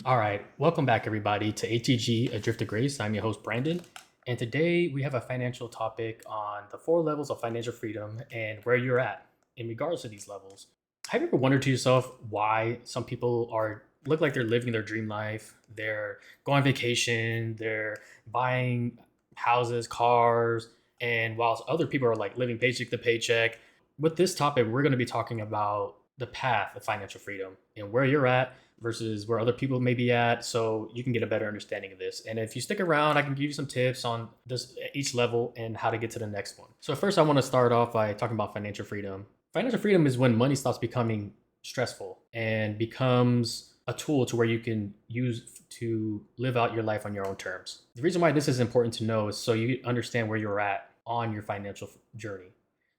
All right, welcome back everybody to ATG, A Drift of Grace. I'm your host Brandon, and today we have a financial topic on the four levels of financial freedom and where you're at in regards to these levels. Have you ever wondered to yourself why some people are look like they're living their dream life? They're going on vacation, they're buying houses, cars, and whilst other people are like living paycheck to paycheck. With this topic, we're going to be talking about the path of financial freedom and where you're at versus where other people may be at, so you can get a better understanding of this. And if you stick around, I can give you some tips on this each level and how to get to the next one. So first I want to start off by talking about financial freedom. Financial freedom is when money stops becoming stressful and becomes a tool to where you can use to live out your life on your own terms. The reason why this is important to know is so you understand where you're at on your financial journey.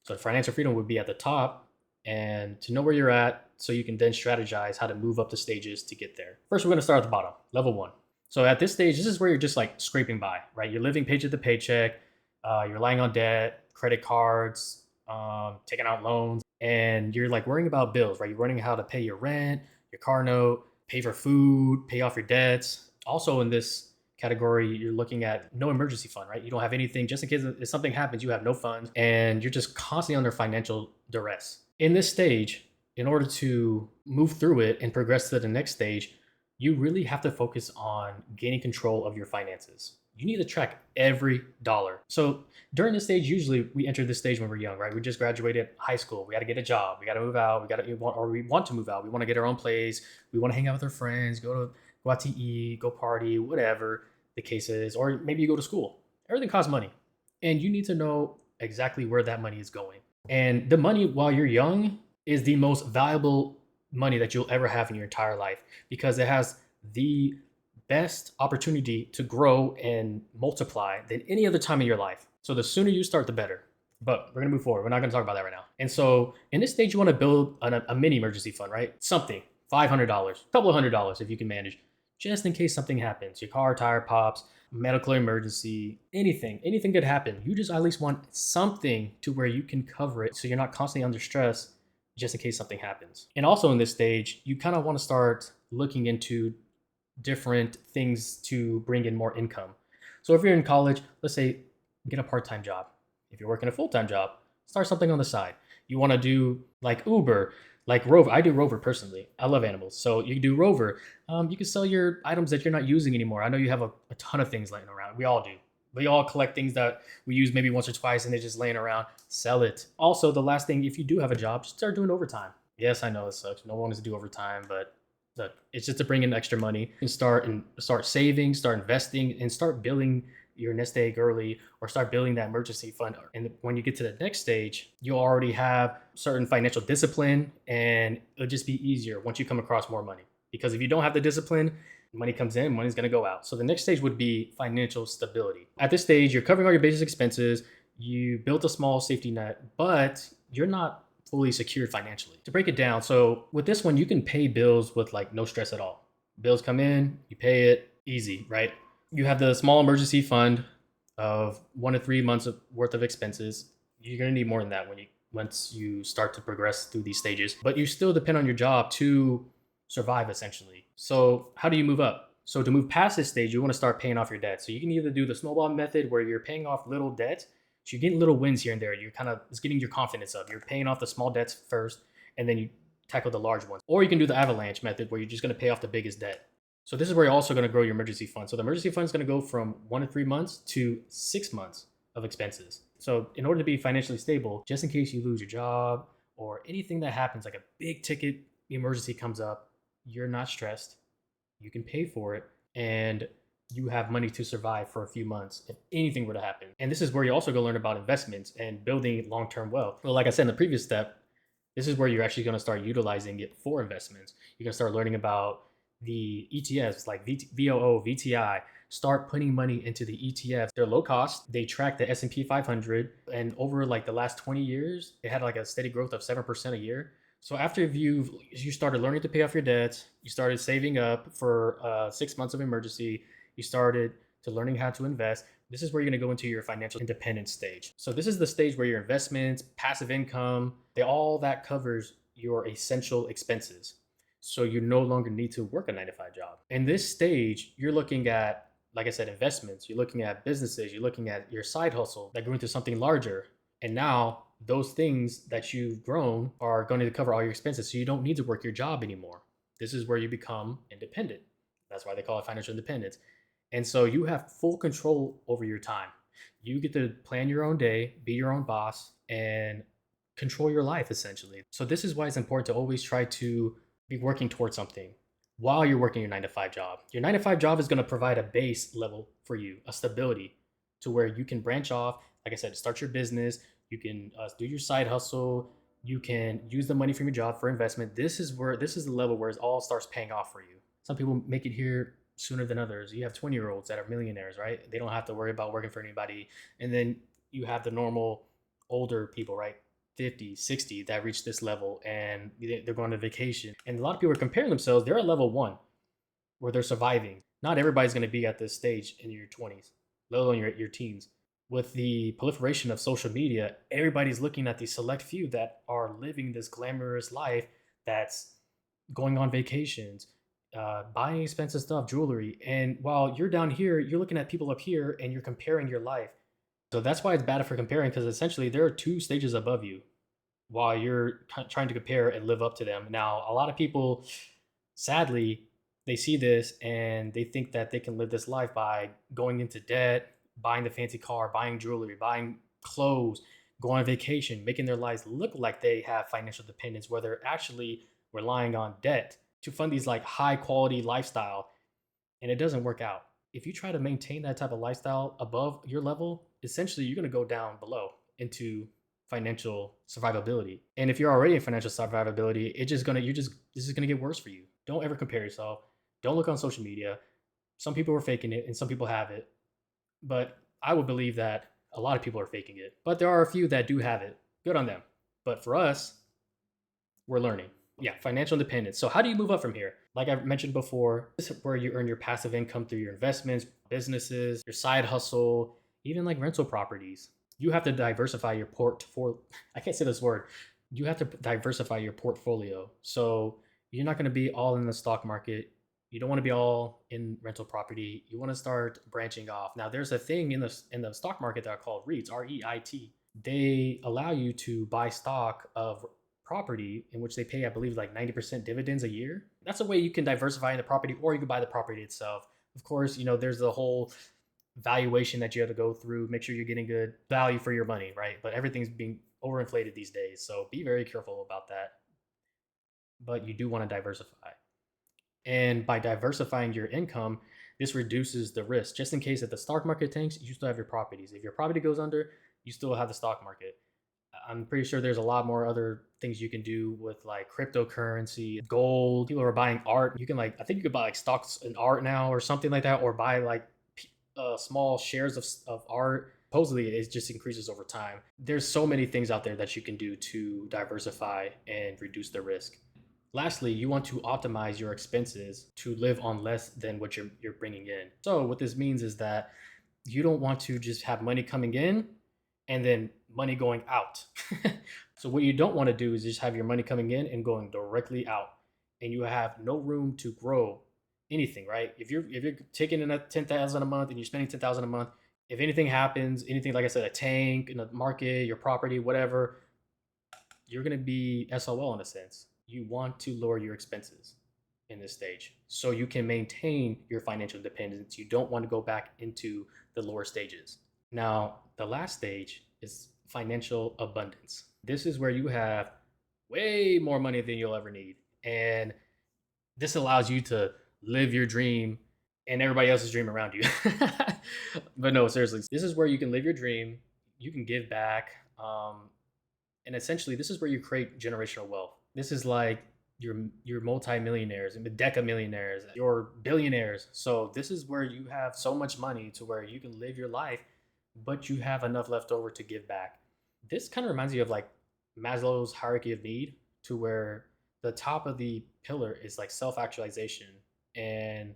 So financial freedom would be at the top, and to know where you're at so you can then strategize how to move up the stages to get there. First, we're going to start at the bottom, level one. So at this stage, this is where you're just like scraping by, right? You're living paycheck to paycheck, you're relying on debt, credit cards, taking out loans, and you're like worrying about bills, right? You're learning how to pay your rent, your car note, pay for food, pay off your debts. Also in this category, you're looking at no emergency fund, right? You don't have anything just in case if something happens, you have no funds, and you're just constantly under financial duress. In this stage, in order to move through it and progress to the next stage, you really have to focus on gaining control of your finances. You need to track every dollar. So during this stage, usually we enter this stage when we're young, right? We just graduated high school. We got to get a job. We got to move out. We want to move out. We want to get our own place. We want to hang out with our friends, go out to eat, go party, whatever the case is. Or maybe you go to school. Everything costs money, and you need to know exactly where that money is going. And the money while you're young is the most valuable money that you'll ever have in your entire life because it has the best opportunity to grow and multiply than any other time in your life. So the sooner you start, the better. But we're gonna move forward. We're not gonna talk about that right now. And so in this stage, you want to build a mini emergency fund, right? Something, $500, a couple of $100 if you can manage, just in case something happens. Your car tire pops, medical emergency, anything could happen. You just at least want something to where you can cover it so you're not constantly under stress just in case something happens. And also in this stage, you kind of want to start looking into different things to bring in more income. So if you're in college, let's say get a part-time job. If you're working a full-time job, start something on the side. You want to do like Uber, like Rover. I do Rover personally. I love animals. So you can do Rover. You can sell your items that you're not using anymore. I know you have a ton of things laying around. We all do. We all collect things that we use maybe once or twice and they're just laying around. Sell it. Also, the last thing, if you do have a job, just start doing overtime. Yes, I know it sucks. No one wants to do overtime, but look, it's just to bring in extra money and start saving, start investing, and start building your nest egg early, or start building that emergency fund. And when you get to the next stage, you'll already have certain financial discipline, and it'll just be easier once you come across more money. Because if you don't have the discipline, money comes in, money's going to go out. So the next stage would be financial stability. At this stage, you're covering all your basic expenses. You built a small safety net, but you're not fully secured financially. To break it down, so with this one, you can pay bills with like no stress at all. Bills come in, you pay it, easy, right? You have the small emergency fund of 1 to 3 months worth of expenses. You're going to need more than that once you start to progress through these stages, but you still depend on your job to survive essentially. So how do you move up? So to move past this stage, you want to start paying off your debt. So you can either do the snowball method where you're paying off little debt. So you're getting little wins here and there. You're kind of, it's getting your confidence up. You're paying off the small debts first, and then you tackle the large ones. Or you can do the avalanche method where you're just going to pay off the biggest debt. So this is where you're also going to grow your emergency fund. So the emergency fund is going to go from 1 to 3 months to 6 months of expenses. So in order to be financially stable, just in case you lose your job or anything that happens, like a big ticket emergency comes up, you're not stressed. You can pay for it, and you have money to survive for a few months if anything were to happen. And this is where you also go learn about investments and building long-term wealth. Well, like I said in the previous step, this is where you're actually going to start utilizing it for investments. You're going to start learning about the ETFs like VOO, VTI. Start putting money into the ETFs. They're low cost. They track the S&P 500, and over like the last 20 years, it had like a steady growth of 7% a year. So after you started learning to pay off your debts, you started saving up for 6 months of emergency, you started to learning how to invest. This is where you're going to go into your financial independence stage. So this is the stage where your investments, passive income, all that covers your essential expenses. So you no longer need to work a 9 to 5 job. In this stage, you're looking at, like I said, investments, you're looking at businesses, you're looking at your side hustle that grew into something larger. And now those things that you've grown are going to cover all your expenses. So you don't need to work your job anymore. This is where you become independent. That's why they call it financial independence. And so you have full control over your time. You get to plan your own day, be your own boss, and control your life essentially. So this is why it's important to always try to be working towards something while you're working your 9 to 5 job. Your 9 to 5 job is going to provide a base level for you, a stability to where you can branch off. Like I said, start your business. You can do your side hustle. You can use the money from your job for investment. This is the level where it all starts paying off for you. Some people make it here sooner than others. You have 20-year-olds that are millionaires, right? They don't have to worry about working for anybody. And then you have the normal older people, right? 50, 60 that reach this level and they're going to vacation. And a lot of people are comparing themselves. They're at level one where they're surviving. Not everybody's going to be at this stage in your 20s, let alone your teens. With the proliferation of social media, everybody's looking at the select few that are living this glamorous life that's going on vacations, buying expensive stuff, jewelry. And while you're down here, you're looking at people up here and you're comparing your life. So that's why it's bad for comparing because essentially there are two stages above you while you're trying to compare and live up to them. Now, a lot of people, sadly, they see this and they think that they can live this life by going into debt, buying the fancy car, buying jewelry, buying clothes, going on vacation, making their lives look like they have financial dependence, where they're actually relying on debt to fund these like high quality lifestyle, and it doesn't work out. If you try to maintain that type of lifestyle above your level, essentially you're going to go down below into financial survivability. And if you're already in financial survivability, it's just gonna this is gonna get worse for you. Don't ever compare yourself. Don't look on social media. Some people are faking it and some people have it. But I would believe that a lot of people are faking it. But there are a few that do have it. Good on them. But for us, we're learning. Yeah, financial independence. So how do you move up from here? Like I mentioned before, this is where you earn your passive income through your investments, businesses, your side hustle, even like rental properties. You have to diversify your portfolio. I can't say this word. You have to diversify your portfolio. So you're not going to be all in the stock market. You don't want to be all in rental property. You want to start branching off. Now, there's a thing in the stock market that are called REITs, REIT. They allow you to buy stock of property in which they pay, I believe, like 90% dividends a year. That's a way you can diversify in the property, or you can buy the property itself. Of course, there's the whole valuation that you have to go through, make sure you're getting good value for your money, right? But everything's being overinflated these days. So be very careful about that. But you do want to diversify. And by diversifying your income, this reduces the risk. Just in case if the stock market tanks, you still have your properties. If your property goes under, you still have the stock market. I'm pretty sure there's a lot more other things you can do with like cryptocurrency, gold. People are buying art. You can I think you could buy like stocks in art now or something like that, or buy like small shares of art. Supposedly, it just increases over time. There's so many things out there that you can do to diversify and reduce the risk. Lastly, you want to optimize your expenses to live on less than what you're bringing in. So what this means is that you don't want to just have money coming in and then money going out. So what you don't want to do is just have your money coming in and going directly out, and you have no room to grow anything, right? If you're taking in a 10,000 a month and you're spending 10,000 a month, if anything happens, anything like I said, a tank in the market, your property, whatever, you're gonna be SOL in a sense. You want to lower your expenses in this stage so you can maintain your financial independence. You don't want to go back into the lower stages. Now, the last stage is financial abundance. This is where you have way more money than you'll ever need. And this allows you to live your dream and everybody else's dream around you. But no, seriously, this is where you can live your dream. You can give back. And essentially, this is where you create generational wealth. This is like your multi-millionaires and deca millionaires, your billionaires. So this is where you have so much money to where you can live your life, but you have enough left over to give back. This kind of reminds you of like Maslow's hierarchy of need, to where the top of the pillar is like self-actualization and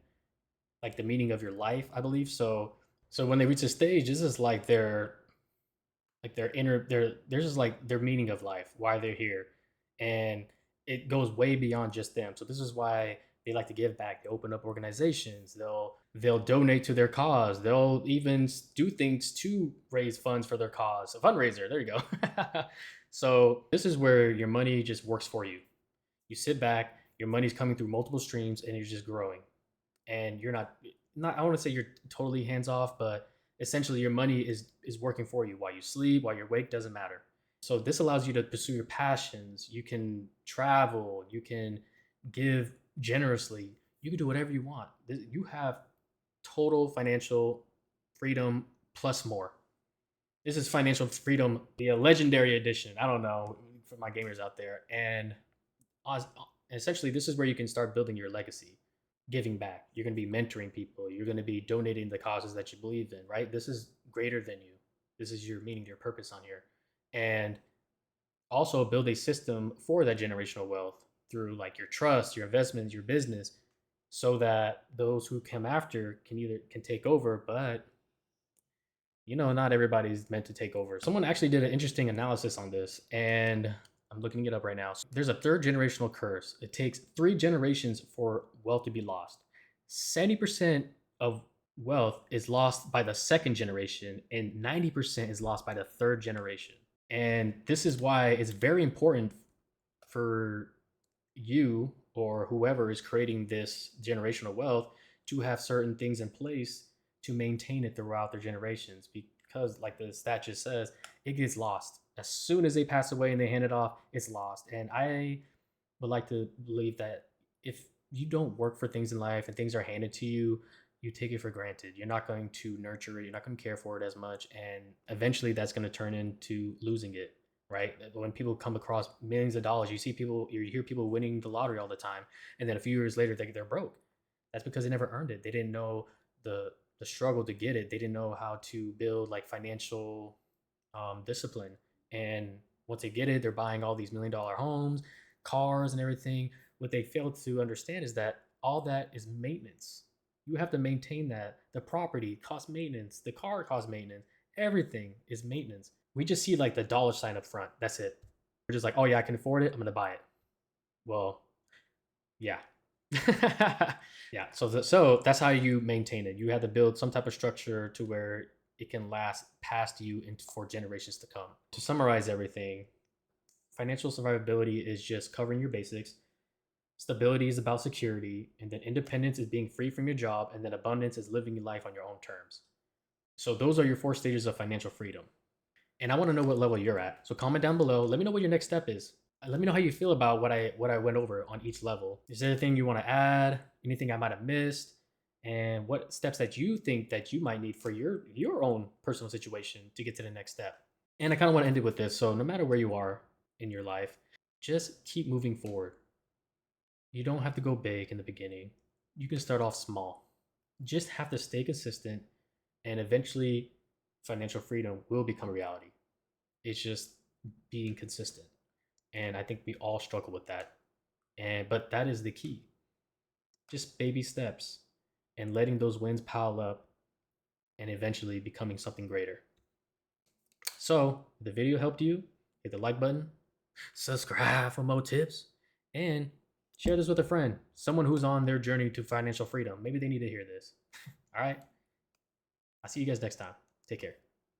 like the meaning of your life, I believe. So when they reach a stage, this is like their inner their there's just like their meaning of life, why they're here. And it goes way beyond just them. So this is why they like to give back. They open up organizations. They'll donate to their cause. They'll even do things to raise funds for their cause. A fundraiser. There you go. So this is where your money just works for you. You sit back. Your money's coming through multiple streams, and you're just growing. And you're not. I want to say you're totally hands off, but essentially your money is working for you while you sleep, while you're awake. Doesn't matter. So this allows you to pursue your passions. You can travel. You can give generously. You can do whatever you want. You have total financial freedom plus more. This is financial freedom, the legendary edition. I don't know for my gamers out there. And essentially, this is where you can start building your legacy, giving back. You're going to be mentoring people. You're going to be donating the causes that you believe in, right? This is greater than you. This is your meaning, your purpose on here. And also build a system for that generational wealth through like your trust, your investments, your business, so that those who come after can take over, but not everybody's meant to take over. Someone actually did an interesting analysis on this, and I'm looking it up right now. So there's a third generational curse. It takes 3 generations for wealth to be lost. 70% of wealth is lost by the second generation, and 90% is lost by the third generation. And this is why it's very important for you or whoever is creating this generational wealth to have certain things in place to maintain it throughout their generations, because like the stat just says, it gets lost as soon as they pass away and they hand it off. It's lost. And I would like to believe that if you don't work for things in life and things are handed to you, you take it for granted. You're not going to nurture it. You're not going to care for it as much. And eventually that's going to turn into losing it, right? When people come across millions of dollars, you hear people winning the lottery all the time. And then a few years later, they're broke. That's because they never earned it. They didn't know the struggle to get it. They didn't know how to build like financial discipline. And once they get it, they're buying all these $1 million homes, cars, and everything. What they fail to understand is that all that is maintenance. You have to maintain that. The property costs maintenance. The car costs maintenance. Everything is maintenance. We just see like the dollar sign up front. That's it. We're just like, oh yeah, I can afford it. I'm gonna buy it. Well, yeah. Yeah. So that's how you maintain it. You have to build some type of structure to where it can last past you and for generations to come. To summarize everything, financial survivability is just covering your basics. Stability is about security, and then independence is being free from your job, and then abundance is living your life on your own terms. So those are your 4 stages of financial freedom. And I want to know what level you're at. So comment down below. Let me know what your next step is. Let me know how you feel about what I went over on each level. Is there anything you want to add? Anything I might have missed? And what steps that you think that you might need for your own personal situation to get to the next step? And I kind of want to end it with this. So no matter where you are in your life, just keep moving forward. You don't have to go big in the beginning. You can start off small. Just have to stay consistent, and eventually financial freedom will become a reality. It's just being consistent. And I think we all struggle with that. But that is the key. Just baby steps and letting those wins pile up and eventually becoming something greater. So, if the video helped you, hit the like button, subscribe for more tips, and share this with a friend, someone who's on their journey to financial freedom. Maybe they need to hear this. All right. I'll see you guys next time. Take care.